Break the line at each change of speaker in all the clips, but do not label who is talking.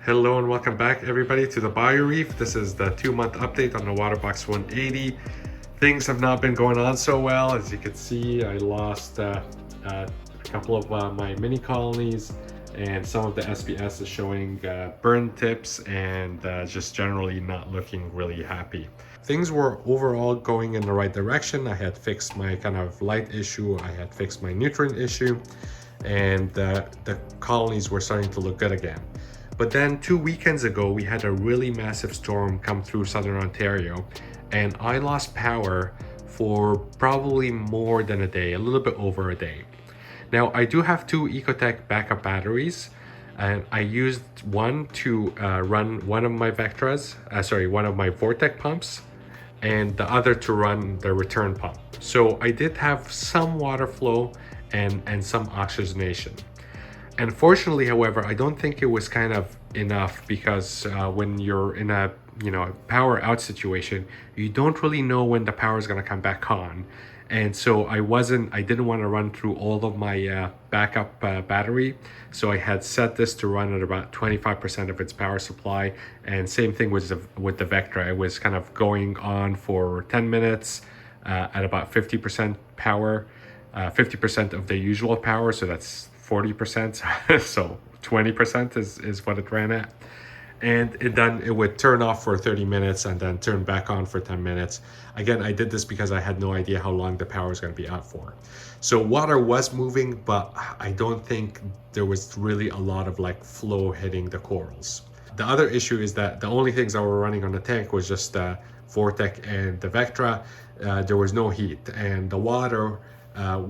Hello and welcome back everybody to the Reef. This is the 2-month update on the Waterbox 180. Things have not been going on so well. As you can see, I lost a couple of my mini colonies, and some of the SBS is showing burn tips and just generally not looking really happy. Things were overall going in the right direction. I had fixed my kind of light issue, I had fixed my nutrient issue, and the colonies were starting to look good again. But then 2 weekends ago, we had a really massive storm come through southern Ontario, and I lost power for probably more than a day, a little bit over a day. Now, I do have 2 Ecotech backup batteries, and I used one to run one of my one of my Vortec pumps, and the other to run the return pump. So I did have some water flow and some oxygenation. Unfortunately, however, I don't think it was kind of enough, because when you're in a power out situation, you don't really know when the power is going to come back on. And so I didn't want to run through all of my backup battery. So I had set this to run at about 25% of its power supply. And same thing with the Vectra. It was kind of going on for 10 minutes at about 50% power, 50% of the usual power. So that's 40%, so 20% is what it ran at. And it would turn off for 30 minutes and then turn back on for 10 minutes. Again, I did this because I had no idea how long the power was going to be out for. So water was moving, but I don't think there was really a lot of flow hitting the corals. The other issue is that the only things that were running on the tank was just the Vortec and the Vectra. There was no heat, and the water,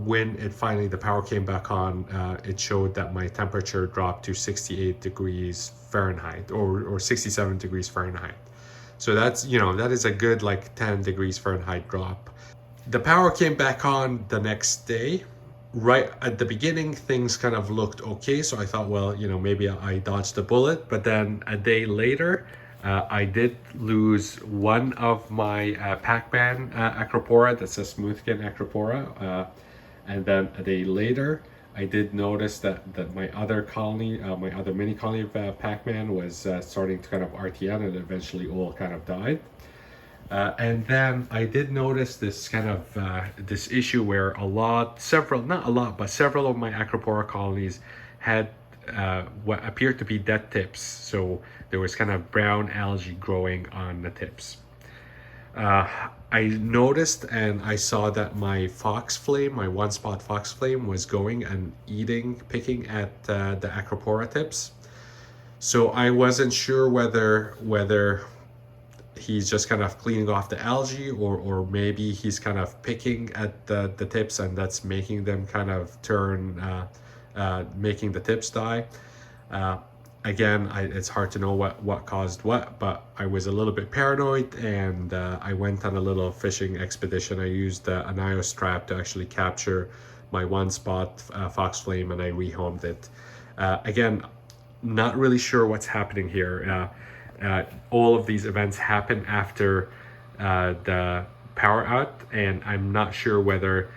when the power came back on, it showed that my temperature dropped to 68 degrees Fahrenheit or 67 degrees Fahrenheit. So that's, that is a good 10 degrees Fahrenheit drop. The power came back on the next day. Right at the beginning, things kind of looked okay. So I thought, well, maybe I dodged a bullet. But then a day later, I did lose one of my Pac-Man Acropora. That's a smoothskin Acropora. And then a day later, I did notice that my other colony, my other mini colony of Pac-Man was starting to kind of RTN, and eventually all kind of died. And then I did notice this kind of this issue where several of my Acropora colonies had what appeared to be dead tips. So there was kind of brown algae growing on the tips. I noticed and I saw that my fox flame, my one-spot fox flame, was going and picking at the Acropora tips. So I wasn't sure whether he's just kind of cleaning off the algae, or maybe he's kind of picking at the tips, and that's making them kind of turn, making the tips die. Again, it's hard to know what caused what, but I was a little bit paranoid, and I went on a little fishing expedition. I used an iOS trap to actually capture my one-spot fox flame, and I rehomed it. Again, not really sure what's happening here. All of these events happen after the power out, and I'm not sure whether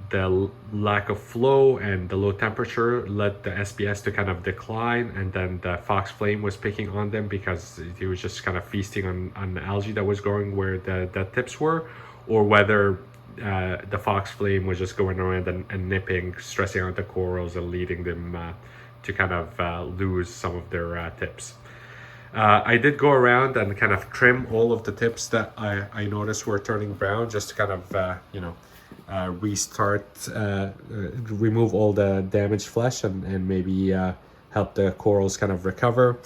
the lack of flow and the low temperature led the SBS to kind of decline, and then the fox flame was picking on them because he was just kind of feasting on the algae that was growing where the tips were, or whether the fox flame was just going around and nipping, stressing out the corals and leading them to kind of lose some of their tips. I did go around and kind of trim all of the tips that I noticed were turning brown, just to kind of restart, remove all the damaged flesh, and maybe help the corals kind of recover.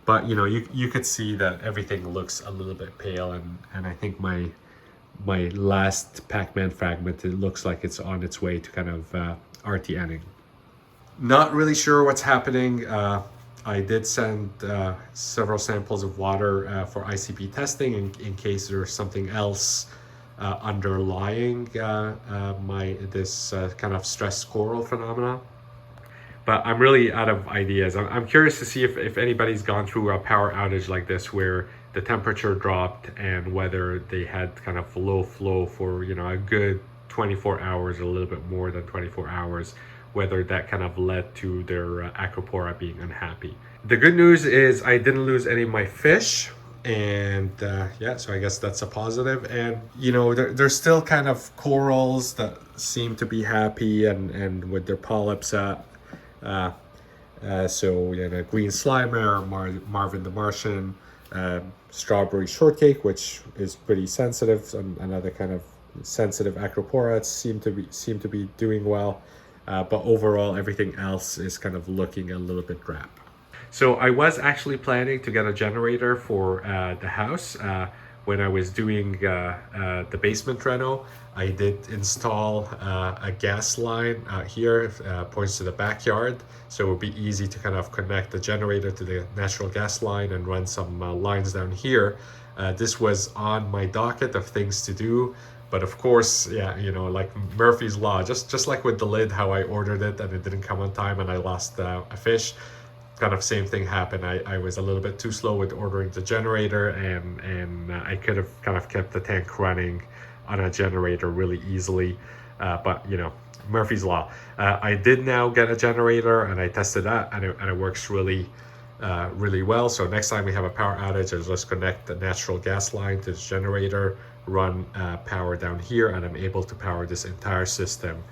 But you could see that everything looks a little bit pale, and I think my last Pac-Man fragment, it looks like it's on its way to kind of RTNing. Not really sure what's happening. I did send several samples of water for ICP testing in case there's something else underlying this kind of stressed coral phenomena. But I'm really out of ideas. I'm curious to see if anybody's gone through a power outage like this where the temperature dropped, and whether they had kind of low flow for a good 24 hours, a little bit more than 24 hours, whether that kind of led to their Acropora being unhappy. The good news is I didn't lose any of my fish, and yeah, so I guess that's a positive. And you know, there's still kind of corals that seem to be happy and with their polyps. Uh, so you know, green slimer, Marvin the Martian, strawberry shortcake, which is pretty sensitive, and another kind of sensitive acropora seem to be doing well, but overall everything else is kind of looking a little bit drab. So I was actually planning to get a generator for the house. When I was doing the basement reno, I did install a gas line here, points to the backyard. So it would be easy to kind of connect the generator to the natural gas line and run some lines down here. This was on my docket of things to do. But of course, yeah, you know, like Murphy's Law, just like with the lid, how I ordered it and it didn't come on time and I lost a fish. Kind of same thing happened. I was a little bit too slow with ordering the generator, and I could have kind of kept the tank running on a generator really easily. But you know, Murphy's Law. I did now get a generator and I tested that, and it works really well. So next time we have a power outage, I'll just connect the natural gas line to the generator, run power down here, and I'm able to power this entire system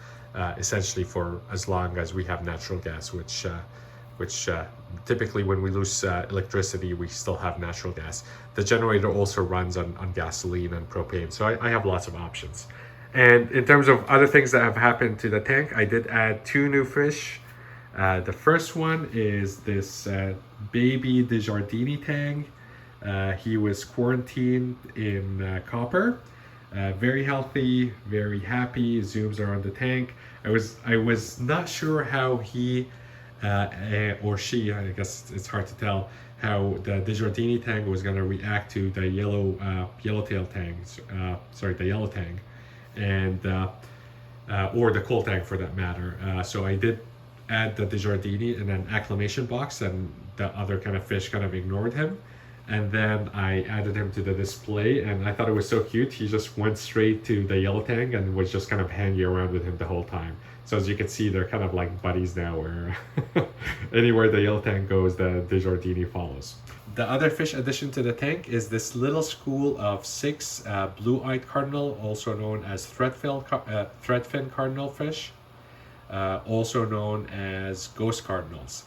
essentially for as long as we have natural gas, which typically when we lose electricity, we still have natural gas. The generator also runs on gasoline and propane, so I have lots of options. And in terms of other things that have happened to the tank, I did add 2 new fish. The first one is this baby Desjardins tang. He was quarantined in copper. Very healthy, very happy. Zooms are on the tank. I was not sure how he or she, I guess it's hard to tell, how the Desjardins tang was going to react to the yellowtail tang, the yellow tang, and or the coal tang for that matter. So I did add the Desjardins in an acclimation box, and the other kind of fish kind of ignored him. And then I added him to the display, and I thought it was so cute. He just went straight to the yellow tang and was just kind of hanging around with him the whole time. So as you can see, they're kind of like buddies now, where anywhere the yellow tang goes, the Desjardins follows. The other fish addition to the tank is this little school of 6 blue-eyed cardinal, also known as threadfin cardinal fish, also known as ghost cardinals.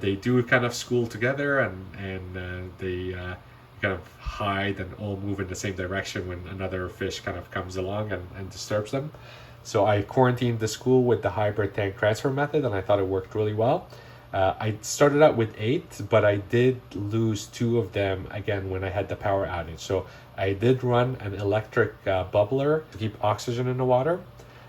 They do kind of school together, and they kind of hide and all move in the same direction when another fish kind of comes along and disturbs them. So I quarantined the school with the hybrid tank transfer method, and I thought it worked really well. I started out with 8, but I did lose 2 of them again when I had the power outage. So I did run an electric bubbler to keep oxygen in the water,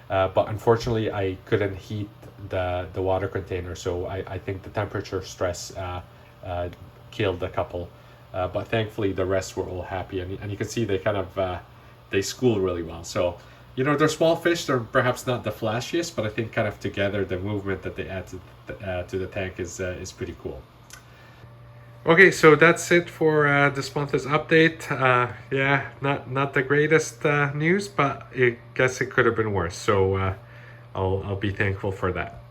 but unfortunately I couldn't heat the water container. So I think the temperature stress killed a couple, but thankfully the rest were all happy, and you can see they kind of they school really well. So you know, they're small fish, they're perhaps not the flashiest, but I think kind of together the movement that they add to the tank is pretty cool. Okay, so that's it for this month's update. Yeah, not the greatest news, but I guess it could have been worse. So I'll be thankful for that.